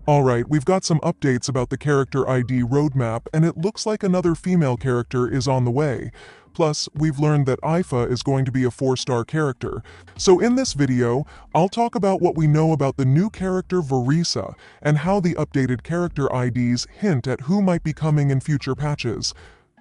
Alright, we've got some updates about the character ID roadmap, and it looks like another female character is on the way. Plus, we've learned that Ifa is going to be a 4-star character. So in this video, I'll talk about what we know about the new character Varesa, and how the updated character IDs hint at who might be coming in future patches.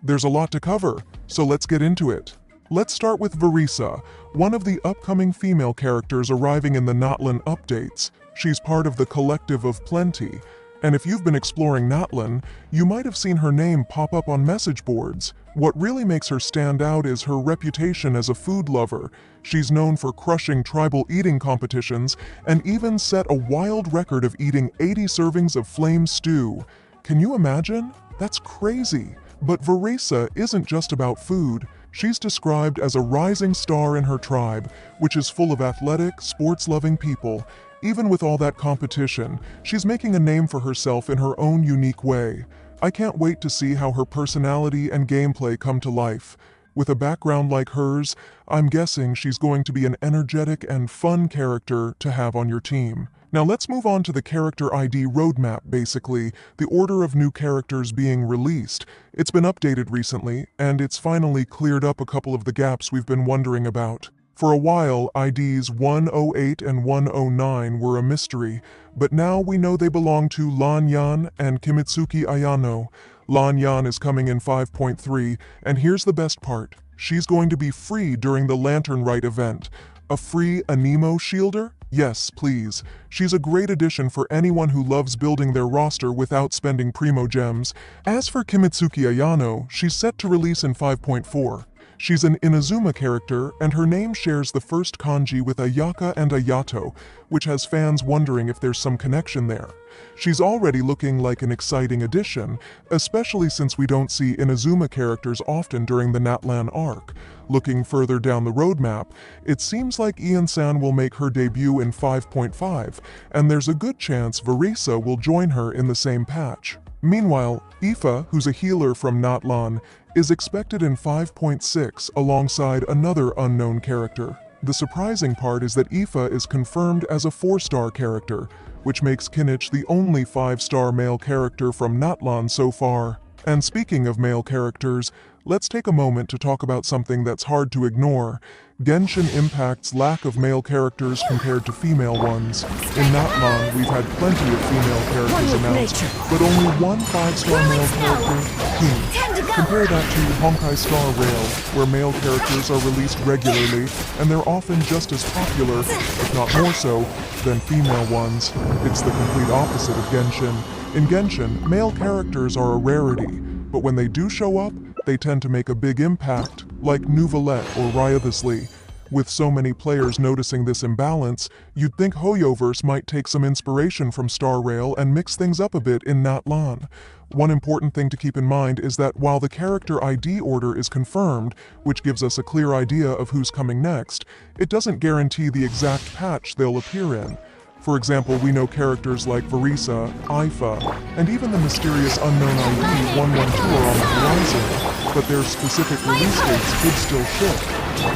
There's a lot to cover, so let's get into it. Let's start with Varesa, one of the upcoming female characters arriving in the Natlan updates. She's part of the Collective of Plenty, and if you've been exploring Natlan, you might have seen her name pop up on message boards. What really makes her stand out is her reputation as a food lover. She's known for crushing tribal eating competitions and even set a wild record of eating 80 servings of flame stew. Can you imagine? That's crazy. But Varesa isn't just about food. She's described as a rising star in her tribe, which is full of athletic, sports-loving people. Even with all that competition, she's making a name for herself in her own unique way. I can't wait to see how her personality and gameplay come to life. With a background like hers, I'm guessing she's going to be an energetic and fun character to have on your team. Now let's move on to the character ID roadmap, basically, the order of new characters being released. It's been updated recently, and it's finally cleared up a couple of the gaps we've been wondering about. For a while, IDs 108 and 109 were a mystery, but now we know they belong to Lan Yan and Kimitsuki Ayano. Lan Yan is coming in 5.3, and here's the best part. She's going to be free during the Lantern Rite event. A free Anemo shielder? Yes, please. She's a great addition for anyone who loves building their roster without spending Primogems. As for Kimitsuki Ayano, she's set to release in 5.4. She's an Inazuma character, and her name shares the first kanji with Ayaka and Ayato, which has fans wondering if there's some connection there. She's already looking like an exciting addition, especially since we don't see Inazuma characters often during the Natlan arc. Looking further down the roadmap, it seems like Ian-san will make her debut in 5.5, and there's a good chance Varesa will join her in the same patch. Meanwhile, Ifa, who's a healer from Natlan, is expected in 5.6 alongside another unknown character. The surprising part is that Ifa is confirmed as a 4-star character, which makes Kinich the only 5-star male character from Natlan so far. And speaking of male characters, let's take a moment to talk about something that's hard to ignore: Genshin Impact's lack of male characters compared to female ones. In Natlan, we've had plenty of female characters announced, but only one 5-star male character, King. Compare that to Honkai Star Rail, where male characters are released regularly, and they're often just as popular, if not more so, than female ones. It's the complete opposite of Genshin. In Genshin, male characters are a rarity, but when they do show up, they tend to make a big impact, like Nuvolette or Ryothusly. With so many players noticing this imbalance, you'd think Hoyoverse might take some inspiration from Star Rail and mix things up a bit in Natlan. One important thing to keep in mind is that while the character ID order is confirmed, which gives us a clear idea of who's coming next, it doesn't guarantee the exact patch they'll appear in. For example, we know characters like Varesa, Ifa, and even the mysterious unknown ID 112 are on the horizon, but their specific release dates could still shift.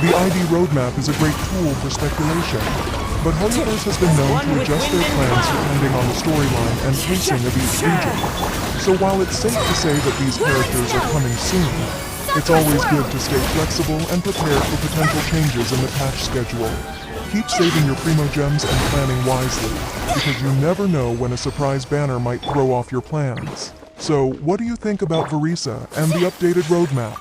The ID roadmap is a great tool for speculation, but Hoyoverse has been known to adjust their plans depending on the storyline and pacing of each region. So while it's safe to say that these characters are coming soon, it's always good to stay flexible and prepared for potential changes in the patch schedule. Keep saving your Primogems and planning wisely, because you never know when a surprise banner might throw off your plans. So, what do you think about Varesa and the updated roadmap?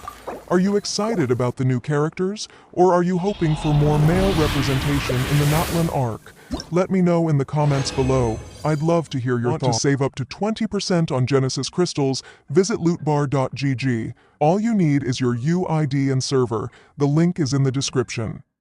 Are you excited about the new characters, or are you hoping for more male representation in the Natlan arc? Let me know in the comments below. I'd love to hear your thoughts. To save up to 20% on Genesis crystals, visit lootbar.gg. All you need is your UID and server. The link is in the description.